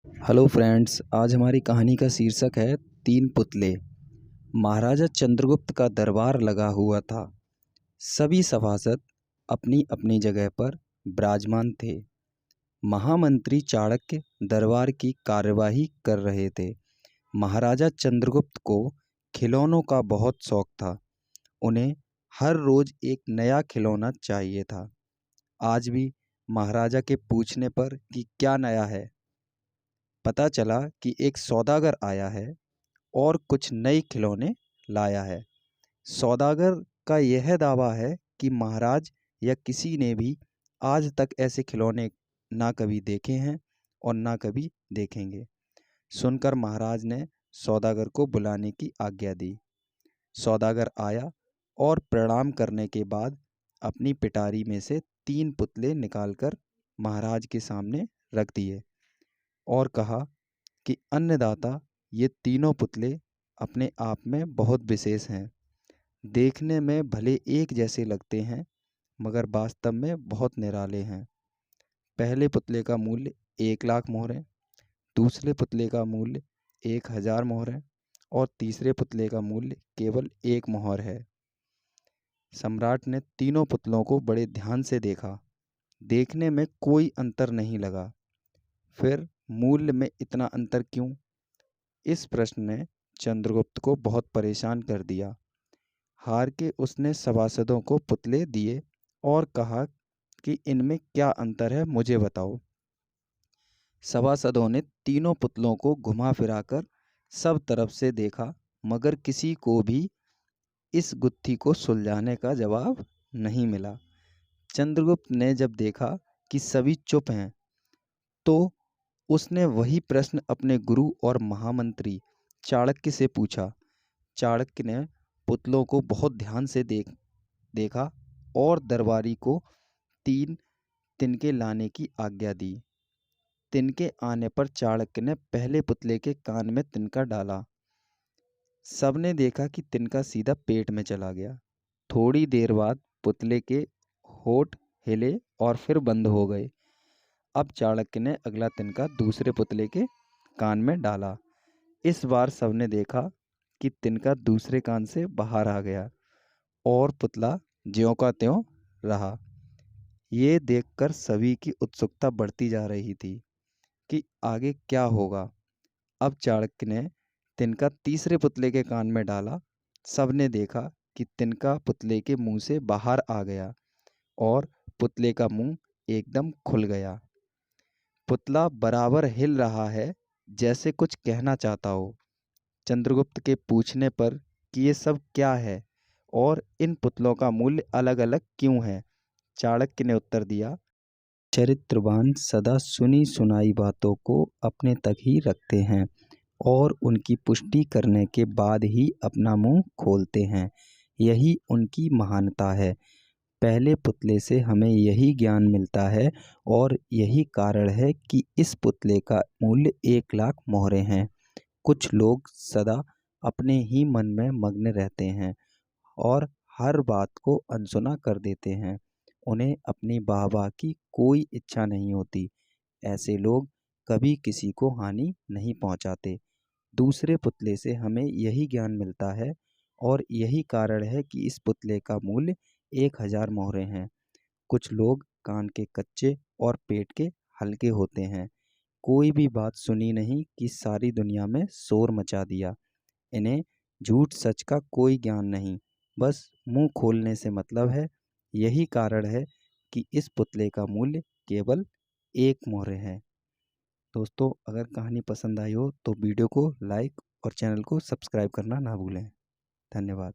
Hello friends, आज हमारी कहानी का शीर्षक है तीन पुतले। महाराजा चंद्रगुप्त का दरबार लगा हुआ था। सभी सभासद अपनी अपनी जगह पर विराजमान थे। महामंत्री चाणक्य दरबार की कार्यवाही कर रहे थे। महाराजा चंद्रगुप्त को खिलौनों का बहुत शौक था। उन्हें हर रोज एक नया खिलौना चाहिए था। आज भी महाराजा के पूछने पर कि क्या नया है, पता चला कि एक सौदागर आया है और कुछ नए खिलौने लाया है। सौदागर का यह दावा है कि महाराज या किसी ने भी आज तक ऐसे खिलौने ना कभी देखे हैं और ना कभी देखेंगे। सुनकर महाराज ने सौदागर को बुलाने की आज्ञा दी। सौदागर आया और प्रणाम करने के बाद अपनी पिटारी में से तीन पुतले निकालकर महाराज के सामने रख दिए और कहा कि अन्नदाता, ये तीनों पुतले अपने आप में बहुत विशेष हैं। देखने में भले एक जैसे लगते हैं, मगर वास्तव में बहुत निराले हैं। पहले पुतले का मूल्य 1,00,000 मोहरें, दूसरे पुतले का मूल्य 1,000 मोहरें और तीसरे पुतले का मूल्य केवल 1 मोहर है। सम्राट ने तीनों पुतलों को बड़े ध्यान से देखा। देखने में कोई अंतर नहीं लगा। फिर मूल्य में इतना अंतर क्यों? इस प्रश्न ने चंद्रगुप्त को बहुत परेशान कर दिया। हार के उसने सभासदों को पुतले दिए और कहा कि इनमें क्या अंतर है, मुझे बताओ। सभासदों ने तीनों पुतलों को घुमा फिराकर सब तरफ से देखा, मगर किसी को भी इस गुत्थी को सुलझाने का जवाब नहीं मिला। चंद्रगुप्त ने जब देखा कि सभी चुप हैं, तो उसने वही प्रश्न अपने गुरु और महामंत्री चाणक्य से पूछा। चाणक्य ने पुतलों को बहुत ध्यान से देखा और दरबारी को तीन तिनके लाने की आज्ञा दी। तिनके आने पर चाणक्य ने पहले पुतले के कान में तिनका डाला। सबने देखा कि तिनका सीधा पेट में चला गया। थोड़ी देर बाद पुतले के होठ हिले और फिर बंद हो गए। अब चाणक्य ने अगला तिनका दूसरे पुतले के कान में डाला। इस बार सबने देखा कि तिनका दूसरे कान से बाहर आ गया और पुतला ज्यों का त्यों रहा। ये देखकर सभी की उत्सुकता बढ़ती जा रही थी कि आगे क्या होगा। अब चाणक्य ने तिनका तीसरे पुतले के कान में डाला। सबने देखा कि तिनका पुतले के मुंह से बाहर आ गया और पुतले का मुंह एकदम खुल गया। पुतला बराबर हिल रहा है, जैसे कुछ कहना चाहता हो। चंद्रगुप्त के पूछने पर कि ये सब क्या है और इन पुतलों का मूल्य अलग अलग क्यों है, चाणक्य ने उत्तर दिया, चरित्रवान सदा सुनी सुनाई बातों को अपने तक ही रखते हैं और उनकी पुष्टि करने के बाद ही अपना मुंह खोलते हैं। यही उनकी महानता है। पहले पुतले से हमें यही ज्ञान मिलता है और यही कारण है कि इस पुतले का मूल्य 1,00,000 मोहरें हैं। कुछ लोग सदा अपने ही मन में मग्न रहते हैं और हर बात को अनसुना कर देते हैं। उन्हें अपनी वाहवाही की कोई इच्छा नहीं होती। ऐसे लोग कभी किसी को हानि नहीं पहुंचाते। दूसरे पुतले से हमें यही ज्ञान मिलता है और यही कारण है कि इस पुतले का मूल्य 1,000 मोहरें हैं। कुछ लोग कान के कच्चे और पेट के हल्के होते हैं। कोई भी बात सुनी नहीं कि सारी दुनिया में शोर मचा दिया। इन्हें झूठ सच का कोई ज्ञान नहीं, बस मुंह खोलने से मतलब है। यही कारण है कि इस पुतले का मूल्य केवल 1 मोहर है। दोस्तों, अगर कहानी पसंद आई हो तो वीडियो को लाइक और चैनल को सब्सक्राइब करना ना भूलें। धन्यवाद।